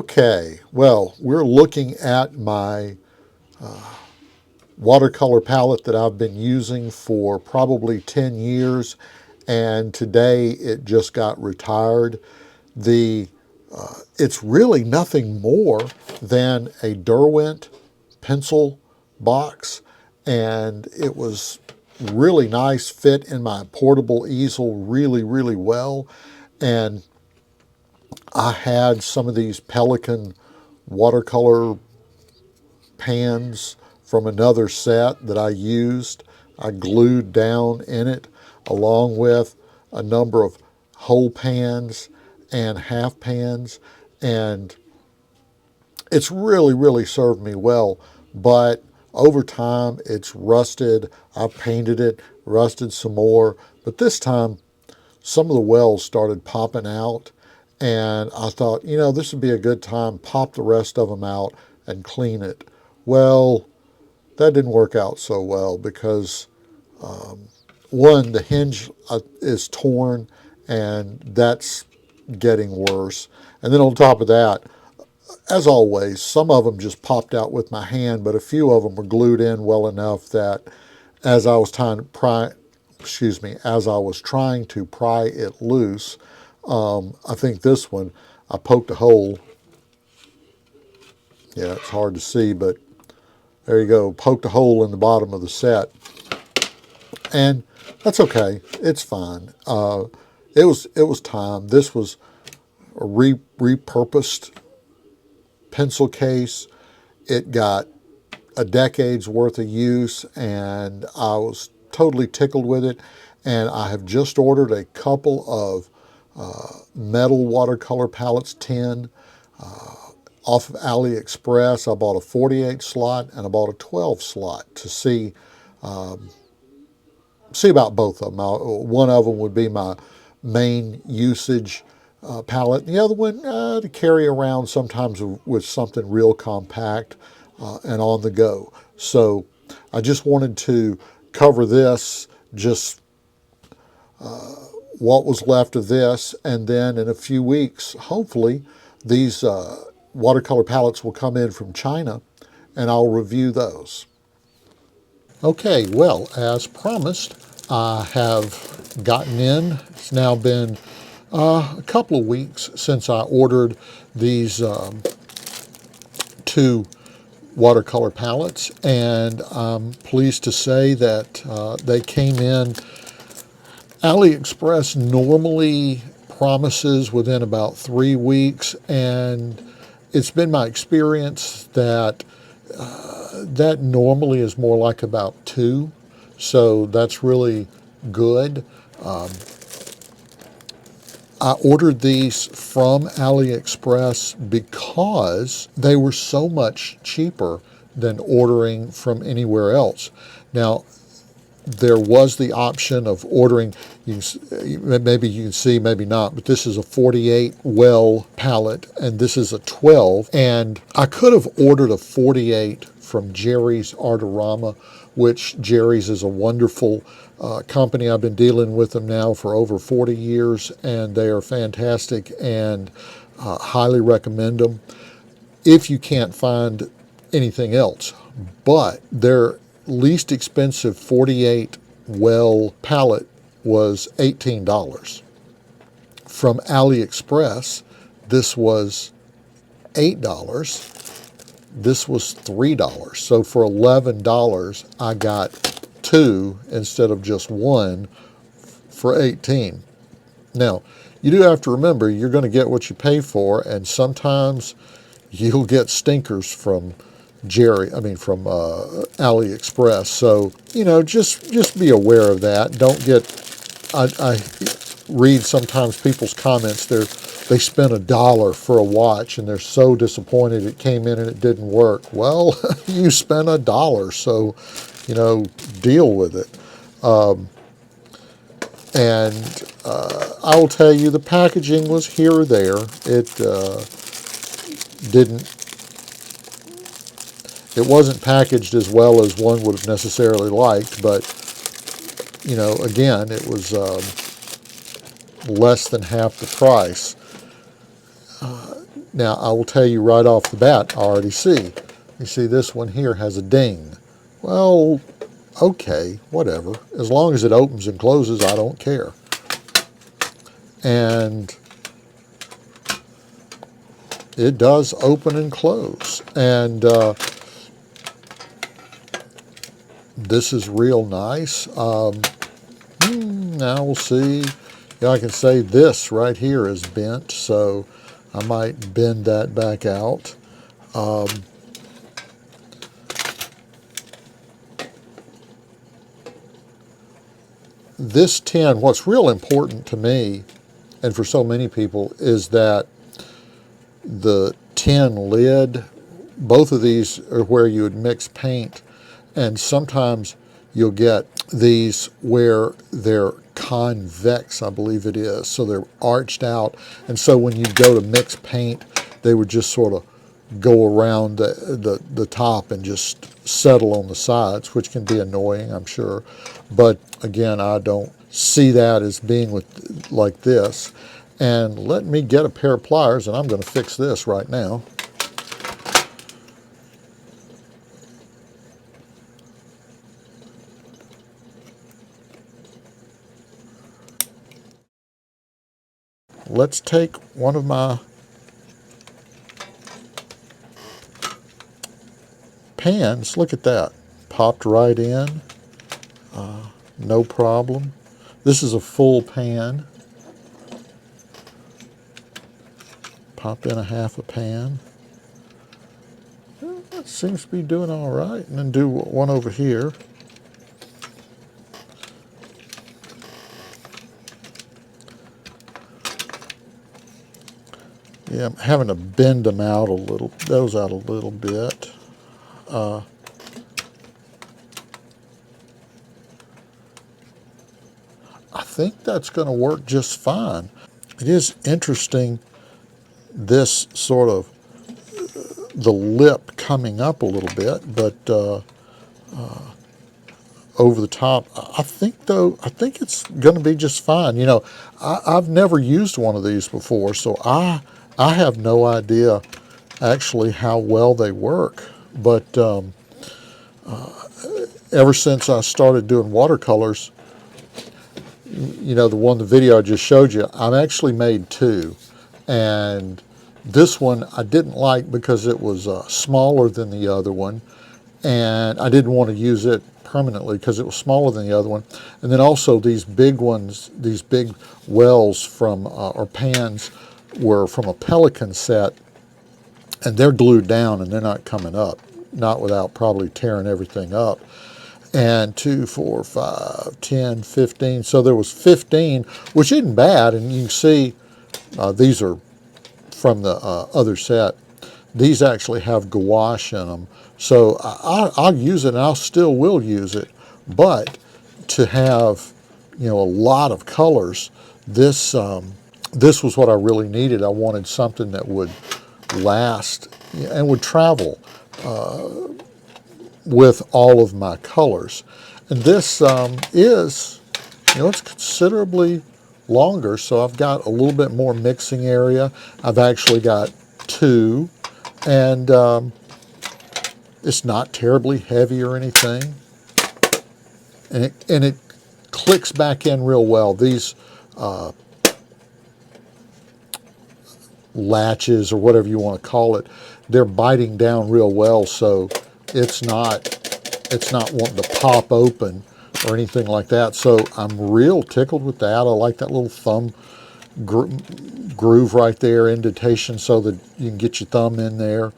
Okay, well, we're looking at my watercolor palette that I've been using for probably 10 years, and today it just got retired. The It's really nothing more than a Derwent pencil box, and it was really nice, fit in my portable easel really well. And I had some of these Pelican watercolor pans from another set that I used. I glued down in it, along with a number of whole pans and half pans, and it's really served me well. But over time it's rusted. I painted it, rusted some more, but this time some of the wells started popping out, and I thought, this would be a good time, pop the rest of them out and clean it. Well, that didn't work out so well because, one, the hinge is torn, and that's getting worse. And then on top of that, as always, some of them just popped out with my hand, but a few of them were glued in well enough that as I was trying to pry, as I was trying to pry it loose, I think this one, I poked a hole. Yeah, it's hard to see, but there you go. Poked a hole in the bottom of the set, and that's okay. It's fine. It was time. This was a repurposed pencil case. It got a decade's worth of use, and I was totally tickled with it. And I have just ordered a couple of metal watercolor palettes, 10, off of AliExpress. I bought a 48 slot and I bought a 12 slot to see about both of them. One of them would be my main usage palette. The other one to carry around sometimes with something real compact and on the go. So I just wanted to cover this, just what was left of this, and then in a few weeks, hopefully, these watercolor palettes will come in from China, and I'll review those. Okay, well, as promised, I have gotten in. It's now been a couple of weeks since I ordered these two watercolor palettes, and I'm pleased to say that they came in. AliExpress normally promises within about 3 weeks, and it's been my experience that that normally is more like about 2, so that's really good. I ordered these from AliExpress because they were so much cheaper than ordering from anywhere else. Now, there was the option of ordering, maybe you can see, maybe not, but this is a 48 well palette, and this is a 12, and I could have ordered a 48 from Jerry's Artorama, which Jerry's is a wonderful company. I've been dealing with them now for over 40 years, and they are fantastic, and highly recommend them if you can't find anything else. But their least expensive 48 well palette was $18. From AliExpress, this was $8. This was $3. So for $11, I got 2 instead of just 1 for 18. Now, you do have to remember, you're going to get what you pay for, and sometimes you'll get stinkers from from AliExpress. So, just be aware of that. Don't get, I read sometimes people's comments, they spent $1 for a watch and they're so disappointed it came in and it didn't work. Well, you spent $1, so, deal with it. I will tell you, the packaging was here or there. It wasn't packaged as well as one would have necessarily liked, but, again, it was less than half the price. Now, I will tell you right off the bat, I already see. You see this one here has a ding. Well, okay, whatever. As long as it opens and closes, I don't care. And it does open and close. And this is real nice. Now we'll see. Yeah, I can say this right here is bent, so I might bend that back out. This tin, what's real important to me, and for so many people, is that the tin lid, both of these are where you would mix paint, and sometimes you'll get these where they're convex, I believe it is, so they're arched out, and so when you go to mix paint, they would just sort of go around the top and just settle on the sides, which can be annoying, I'm sure. But again, I don't see that as being like this. And let me get a pair of pliers, and I'm going to fix this right now. Let's take one of my pans. Look at that. Popped right in. No problem. This is a full pan. Pop in a half a pan. Well, that seems to be doing all right. And then do one over here. Yeah, I'm having to bend them out a little, those out a little bit. I think that's going to work just fine. It is interesting, this sort of, the lip coming up a little bit, but over the top, I think it's going to be just fine. You know, I've never used one of these before, so I have no idea actually how well they work. But ever since I started doing watercolors, you know, the video I just showed you, I've actually made two. And this one I didn't like because it was smaller than the other one. And I didn't want to use it permanently because it was smaller than the other one. And then also these big ones, these big wells from, or pans, were from a Pelican set. And they're glued down and they're not coming up. Not without probably tearing everything up. And 2, 4, 5, 10, 15. So there was 15, which isn't bad. And you can see these are from the other set. These actually have gouache in them. So I'll use it, and I still will use it. But to have, you know, a lot of colors, this was what I really needed. I wanted something that would last and would travel with all of my colors. And this is, you know, it's considerably longer, so I've got a little bit more mixing area. I've actually got two, and it's not terribly heavy or anything. And it clicks back in real well. These latches, or whatever you want to call it, they're biting down real well, so it's not wanting to pop open or anything like that. So I'm real tickled with that. I like that little thumb groove right there, indentation, so that you can get your thumb in there.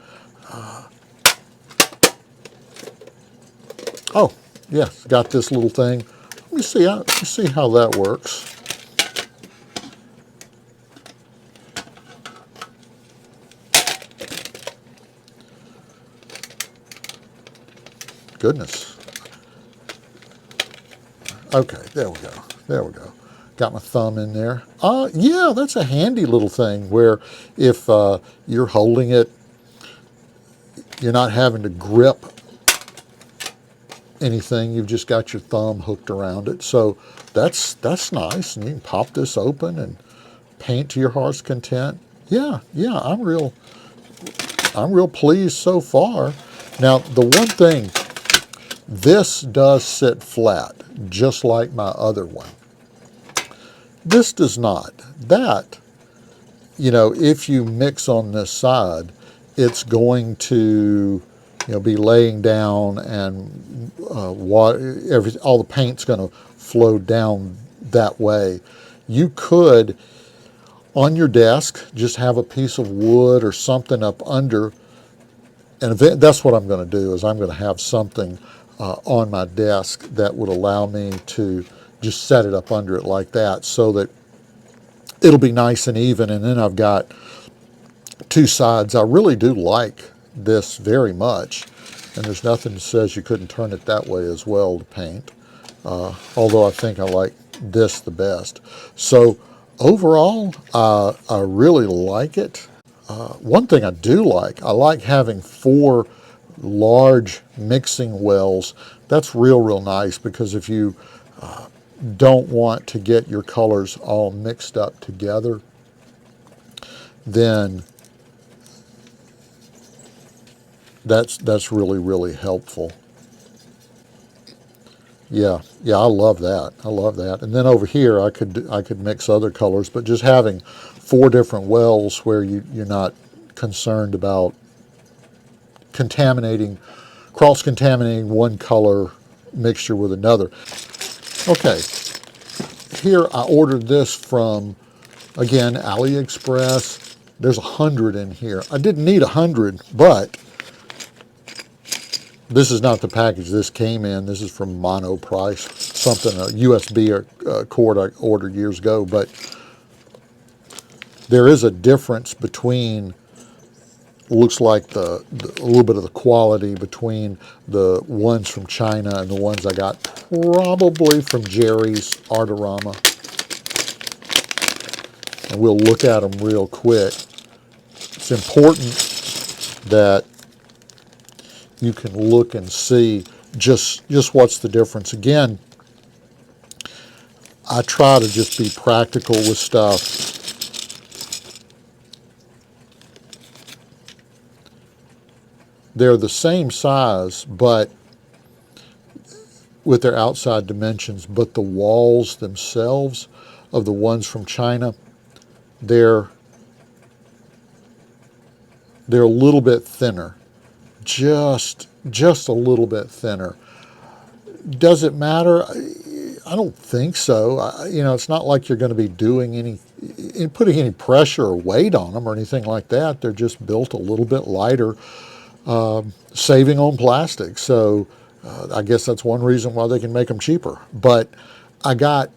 Oh, yes, got this little thing. Let me see how that works. Goodness. Okay, there we go. There we go. Got my thumb in there. Yeah, that's a handy little thing where if you're holding it, you're not having to grip anything. You've just got your thumb hooked around it. So that's nice. And you can pop this open and paint to your heart's content. yeah, I'm real pleased so far. Now, the one thing, this does sit flat, just like my other one. This does not. That, if you mix on this side, it's going to, be laying down, and all the paint's going to flow down that way. You could, on your desk, just have a piece of wood or something up under, and that's what I'm going to do, is I'm going to have something on my desk that would allow me to just set it up under it like that, so that it'll be nice and even. And then I've got two sides. I really do like this very much, and there's nothing that says you couldn't turn it that way as well to paint, although I think I like this the best. So overall, I really like it. One thing I do like, I like having 4 large mixing wells. That's real nice, because if you don't want to get your colors all mixed up together, then that's really helpful. Yeah, I love that. I love that. And then over here, I could mix other colors, but just having 4 different wells where you're not concerned about cross-contaminating one color mixture with another. Okay, here I ordered this from, again, AliExpress. There's 100 in here. I didn't need 100, but this is not the package this came in. This is from Monoprice, something, a USB cord I ordered years ago. But there is a difference between, looks like a little bit of the quality between the ones from China and the ones I got probably from Jerry's Artorama. And we'll look at them real quick. It's important that you can look and see just what's the difference. Again, I try to just be practical with stuff. They're the same size, but with their outside dimensions, but the walls themselves of the ones from China, they're a little bit thinner. Just a little bit thinner. Does it matter? I don't think so. It's not like you're going to be putting any pressure or weight on them or anything like that. They're just built a little bit lighter, saving on plastic. So I guess that's one reason why they can make them cheaper. But I got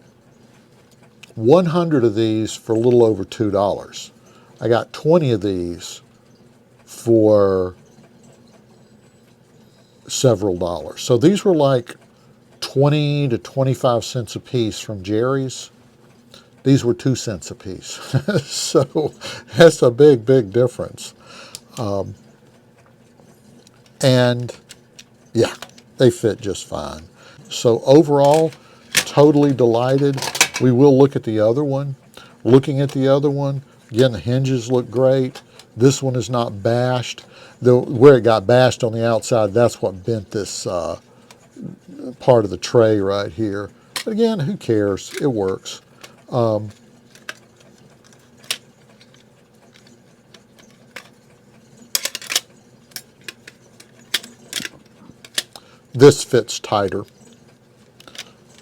100 of these for a little over $2. I got 20 of these for several dollars. So these were like 20 to 25 cents a piece from Jerry's. These were 2 cents a piece. So that's a big difference. And yeah, they fit just fine. So overall, totally delighted. We will look at the other one. Looking at the other one, again, the hinges look great. This one is not bashed. Where it got bashed on the outside, that's what bent this part of the tray right here. But again, who cares? It works. This fits tighter.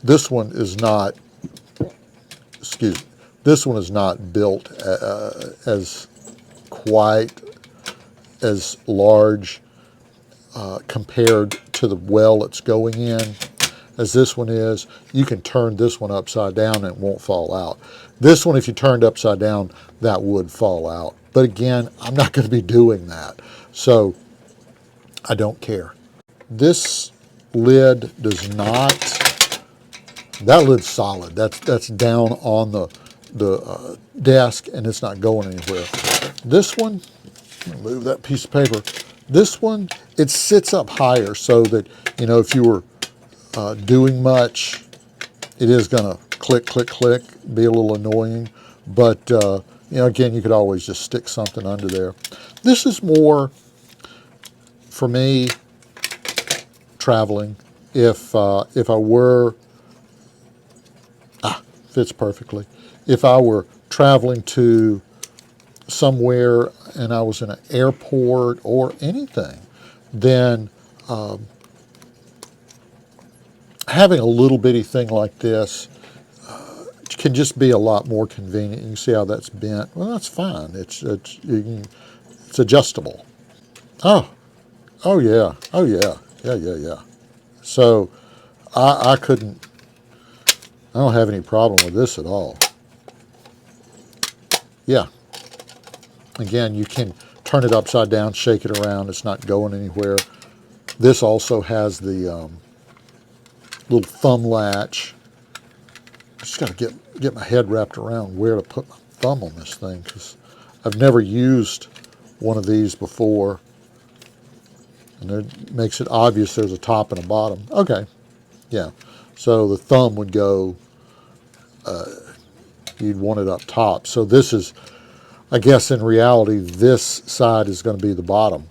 This one is not, this one is not built as quite as large compared to the well it's going in as this one is. You can turn this one upside down and it won't fall out. This one, if you turned upside down, that would fall out. But again, I'm not going to be doing that, so I don't care. This lid does not, that lid's solid. That's down on the desk, and it's not going anywhere. This one, move that piece of paper. This one, it sits up higher so that, if you were doing much, it is going to click, be a little annoying. But You know, again, you could always just stick something under there. This is more, for me, traveling. If I were, fits perfectly. If I were traveling to somewhere and I was in an airport or anything, then having a little bitty thing like this can just be a lot more convenient. You can see how that's bent. Well, that's fine. It's adjustable. Oh, oh yeah, oh yeah, yeah. So I couldn't. I don't have any problem with this at all. Yeah. Again, you can turn it upside down, shake it around. It's not going anywhere. This also has the little thumb latch. I just got to get my head wrapped around where to put my thumb on this thing, because I've never used one of these before. And it makes it obvious there's a top and a bottom. Okay, yeah. So the thumb would go, you'd want it up top. So this is, I guess in reality, this side is going to be the bottom.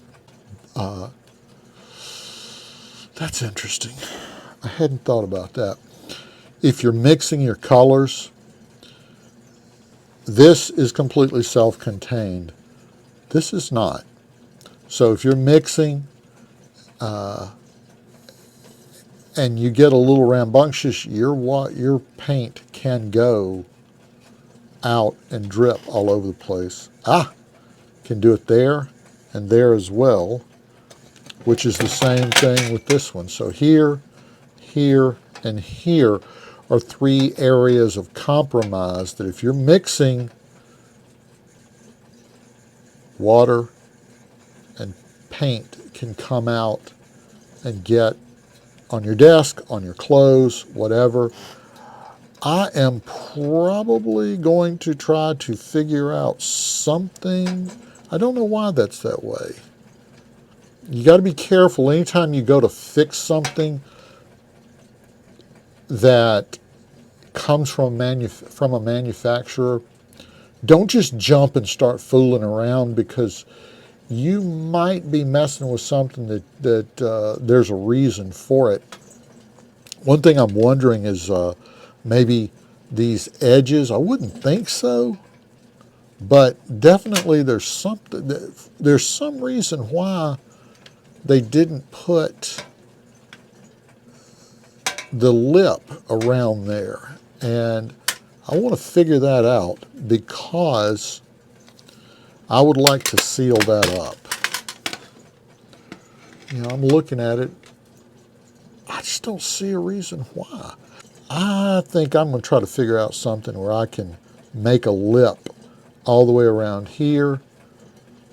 That's interesting. I hadn't thought about that. If you're mixing your colors, this is completely self-contained. This is not. So if you're mixing and you get a little rambunctious, your paint can go out and drip all over the place. Can do it there and there as well, which is the same thing with this one. So here, here, and here are 3 areas of compromise that if you're mixing water and paint can come out and get on your desk, on your clothes, whatever. I am probably going to try to figure out something. I don't know why that's that way. You got to be careful anytime you go to fix something that comes from a manufacturer. Don't just jump and start fooling around, because you might be messing with something that there's a reason for it. One thing I'm wondering is maybe these edges. I wouldn't think so, but definitely there's some reason why they didn't put the lip around there, and I want to figure that out, because I would like to seal that up. You know, I'm looking at it. I just don't see a reason why. I think I'm going to try to figure out something where I can make a lip all the way around here.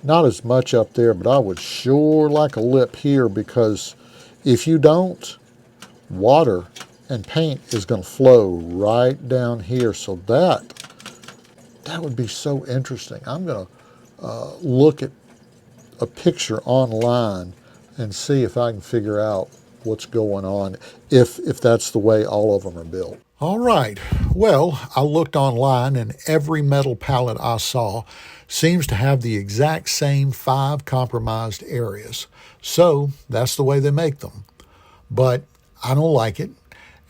Not as much up there, but I would sure like a lip here, because if you don't, water and paint is going to flow right down here. So that would be so interesting. I'm going to look at a picture online and see if I can figure out what's going on, if that's the way all of them are built. All right. Well, I looked online, and every metal palette I saw seems to have the exact same 5 compromised areas. So that's the way they make them. But I don't like it,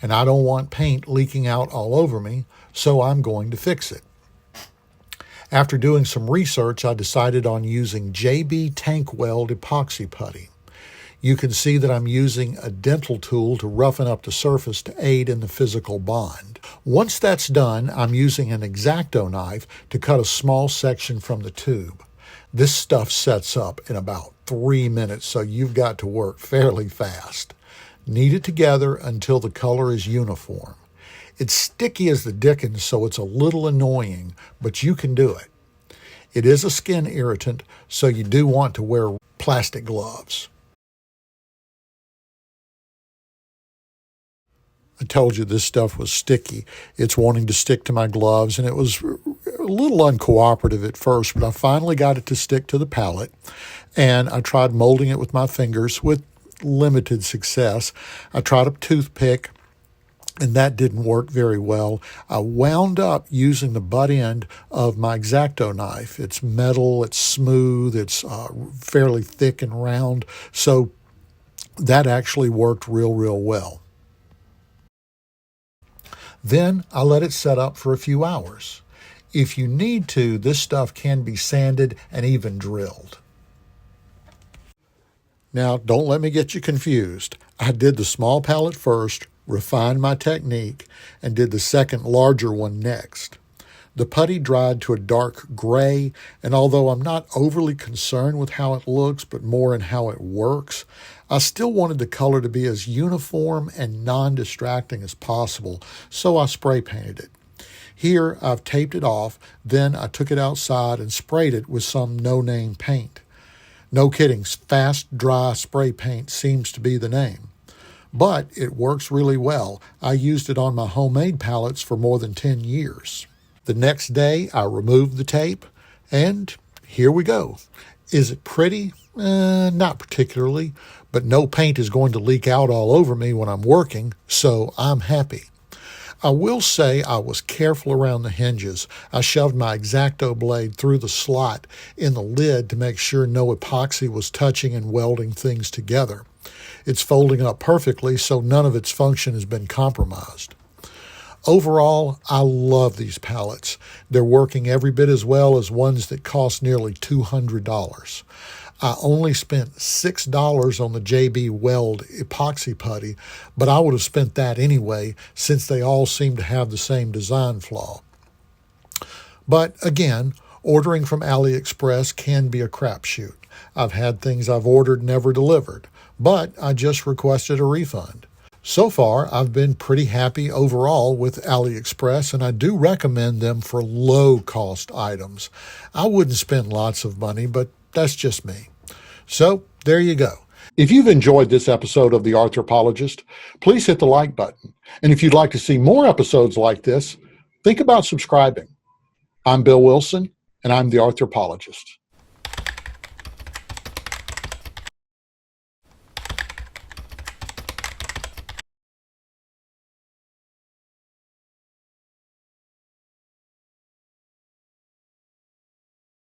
and I don't want paint leaking out all over me, so I'm going to fix it. After doing some research, I decided on using JB Tank Weld epoxy putty. You can see that I'm using a dental tool to roughen up the surface to aid in the physical bond. Once that's done, I'm using an X-Acto knife to cut a small section from the tube. This stuff sets up in about 3 minutes, so you've got to work fairly fast. Knead it together until the color is uniform. It's sticky as the dickens, so it's a little annoying, but you can do it. It is a skin irritant, so you do want to wear plastic gloves. I told you this stuff was sticky. It's wanting to stick to my gloves, and it was a little uncooperative at first, but I finally got it to stick to the palette, and I tried molding it with my fingers with limited success. I tried a toothpick, and that didn't work very well. I wound up using the butt end of my X-Acto knife. It's metal, it's smooth, it's fairly thick and round, so that actually worked real well. Then I let it set up for a few hours. If you need to, this stuff can be sanded and even drilled. Now, don't let me get you confused. I did the small palette first, refined my technique, and did the second larger one next. The putty dried to a dark gray, and although I'm not overly concerned with how it looks, but more in how it works, I still wanted the color to be as uniform and non-distracting as possible, so I spray painted it. Here, I've taped it off, then I took it outside and sprayed it with some no-name paint. No kidding, fast, dry spray paint seems to be the name. But it works really well. I used it on my homemade palettes for more than 10 years. The next day, I removed the tape, and here we go. Is it pretty? Not particularly, but no paint is going to leak out all over me when I'm working, so I'm happy. I will say I was careful around the hinges. I shoved my X-Acto blade through the slot in the lid to make sure no epoxy was touching and welding things together. It's folding up perfectly, so none of its function has been compromised. Overall, I love these palettes. They're working every bit as well as ones that cost nearly $200. I only spent $6 on the JB Weld epoxy putty, but I would have spent that anyway since they all seem to have the same design flaw. But again, ordering from AliExpress can be a crapshoot. I've had things I've ordered never delivered, but I just requested a refund. So far, I've been pretty happy overall with AliExpress, and I do recommend them for low-cost items. I wouldn't spend lots of money, but that's just me. So, there you go. If you've enjoyed this episode of The Arthropologist, please hit the like button. And if you'd like to see more episodes like this, think about subscribing. I'm Bill Wilson, and I'm The Arthropologist.